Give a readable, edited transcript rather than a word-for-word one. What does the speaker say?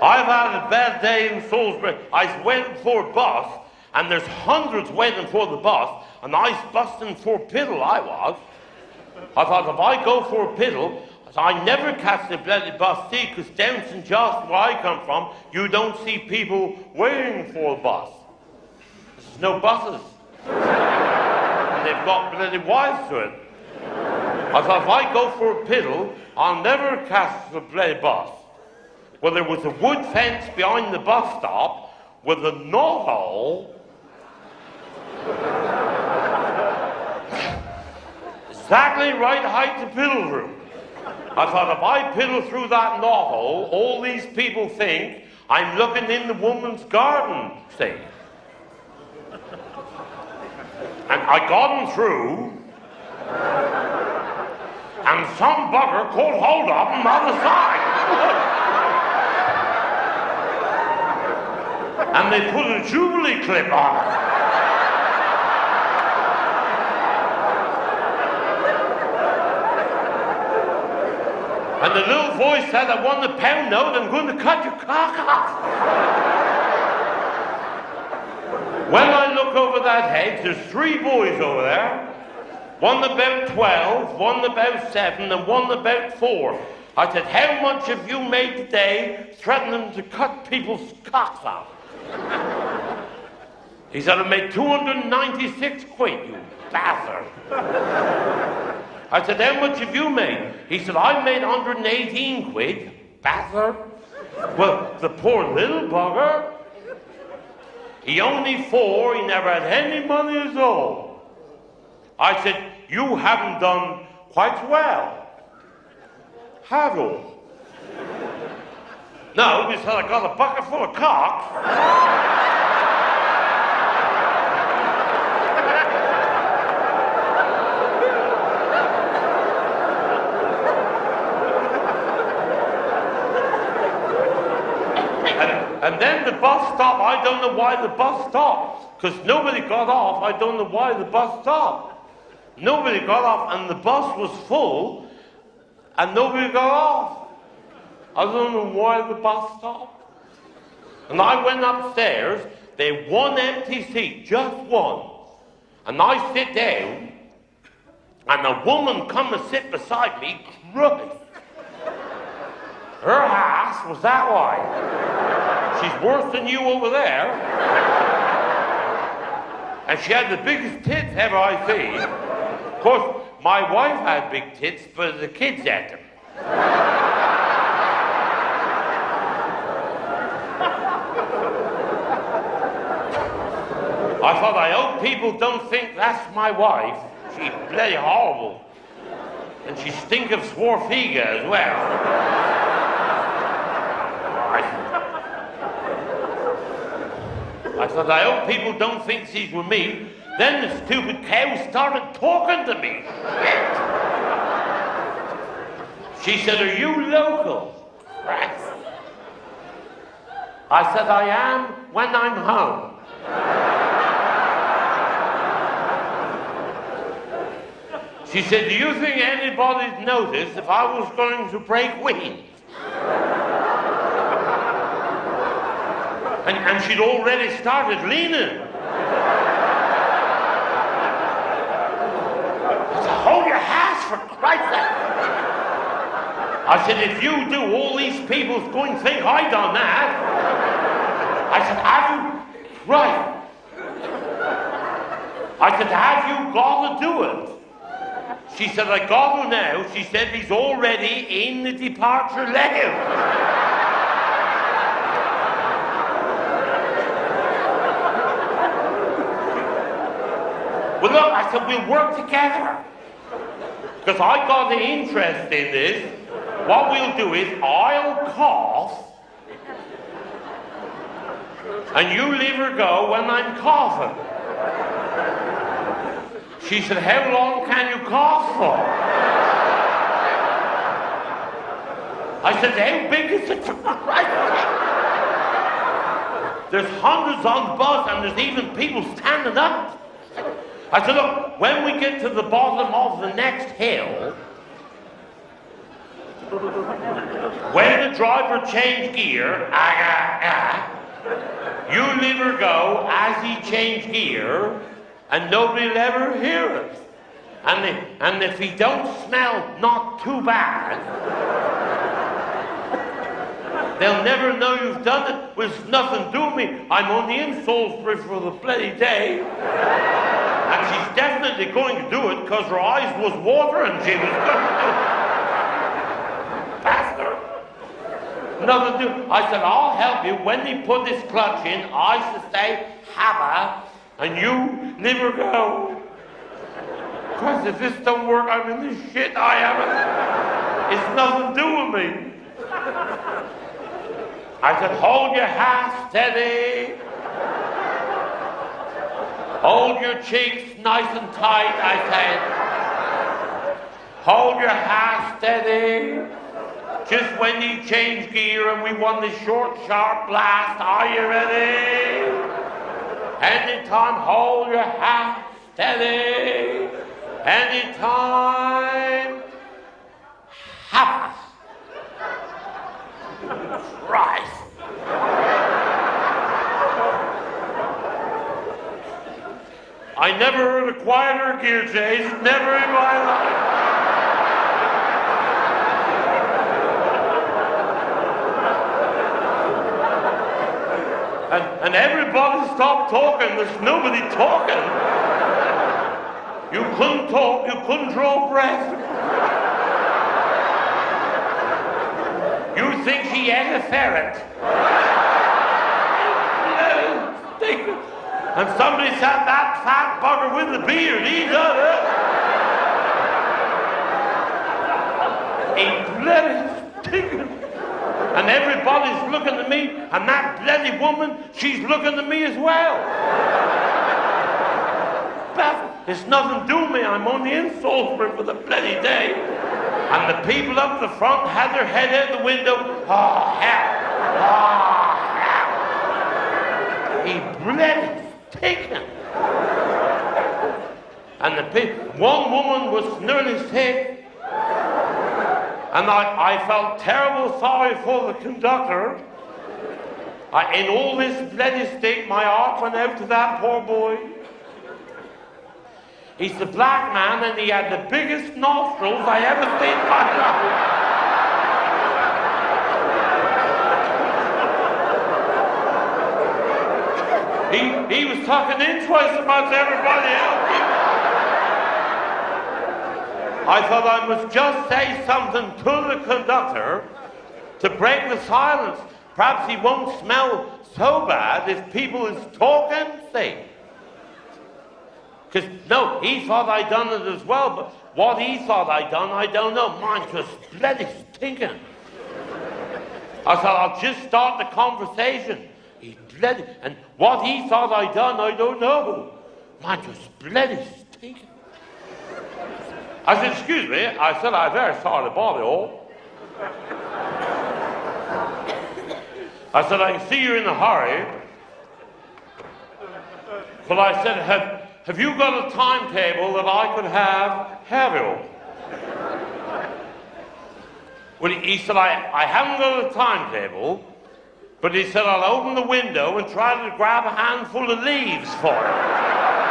I've had a bad day in Salisbury. I was waiting for a bus, and there's hundreds waiting for the bus, and I was busting for piddle, I was. I thought, if I go for a piddle, I never catch the bloody bus, see, because down St. John's, where I come from, you don't see people waiting for a bus. There's no buses. And they've got bloody wives to it. I thought, if I go for a piddle, I'll never catch the bloody bus. Well, there was a wood fence behind the bus stop with a knothole exactly right height to piddle through. I thought, if I piddle through that knothole, all these people think I'm looking in the woman's garden, see. And I got him through, and some bugger caught hold of him on the side. And they put a Jubilee clip on it. And the little voice said, I won the pound note, I'm going to cut your cock off. When I look over that hedge, there's 3 boys over there. One about 12, one about 7, and one about 4. I said, how much have you made today threatening to cut people's cocks off? He said, I made 296 quid, you bastard. I said, how much have you made? He said, I made 118 quid, bastard. Well, the poor little bugger. He only 4, he never had any money at all. I said, you haven't done quite well, have you? No, he said, I got a bucket full of cock. And then the bus stopped. I don't know why the bus stopped, because nobody got off. I don't know why the bus stopped. Nobody got off, and the bus was full, and nobody got off. I don't know why the bus stopped. And I went upstairs. They had 1 empty seat, just 1. And I sit down, and a woman come and sit beside me, crying. Her ass was that wide. She's worse than you over there. And she had the biggest tits ever I seen. Of course, my wife had big tits, but the kids had them. I thought, I hope people don't think that's my wife. She's bloody horrible. And she stinks of Swarfiga as well. I thought, I hope people don't think she's with me. Then the stupid cow started talking to me. She said, are you local? Right. I said, I am when I'm home. She said, do you think anybody'd notice if I was going to break wings? And she'd already started leaning. I said, hold your hands for Christ's sake. I said, if you do, all these people's going to think I done that. I said, have you? Right. I said, have you got to do it? She said, I got to now. She said, he's already in the departure lane. Well, look, I said, we'll work together. Because I got the interest in this. What we'll do is, I'll cough, and you leave her go when I'm coughing. She said, how long can you cough for? I said, how big is it? There's hundreds on the bus, and there's even people standing up. I said, look, when we get to the bottom of the next hill, When the driver changed gear, you leave her go as he changed gear, and nobody'll ever hear it. And if he don't smell not too bad, they'll never know you've done it. There's nothing doing me. I'm only in Salisbury for the bloody day. And she's definitely going to do it because her eyes was watering. She was going to do it. Bastard. Nothing to do. I said, I'll help you. When they put this clutch in, I should say, Habba, and you leave her go. Because if this don't work, I'm in this shit I haven't. It's nothing to do with me. I said, hold your hat steady. Hold your cheeks nice and tight, I said. Hold your hat steady. Just when you change gear and we want the short, sharp blast, are you ready? Anytime, hold your hat steady. Anytime, Habba. Christ. I never heard a quieter gear chase, never in my life. And everybody stopped talking. There's nobody talking. You couldn't talk, you couldn't draw breath. You think she ate a ferret. And somebody said, that fat bugger with the beard, he done it. He bloody stinking. And everybody's looking at me, and that bloody woman, she's looking at me as well. But there's nothing doing me. I'm only in Salisbury for the bloody day. And the people up the front had their head out the window. Oh, hell. Oh, hell. He bloody taken. And the one woman was nearly sick. And I felt terrible sorry for the conductor. In all this bloody state, my heart went out to that poor boy. He's the black man, and he had the biggest nostrils I ever seen in my life. He was tucking in twice as much as everybody else. I thought I must just say something to the conductor to break the silence. Perhaps he won't smell so bad if people is talking, say. Because, no, he thought I'd done it as well, but what he thought I'd done, I don't know. Mine was bloody stinking. I thought I'll just start the conversation. He bloody, and what he thought I'd done, I don't know. Mine was bloody stinking. I said, excuse me. I said, I'm very sorry to bother you all. I said, I can see you're in a hurry. But I said, have you got a timetable that I could have you? Well, he said, I haven't got a timetable, but he said, I'll open the window and try to grab a handful of leaves for you.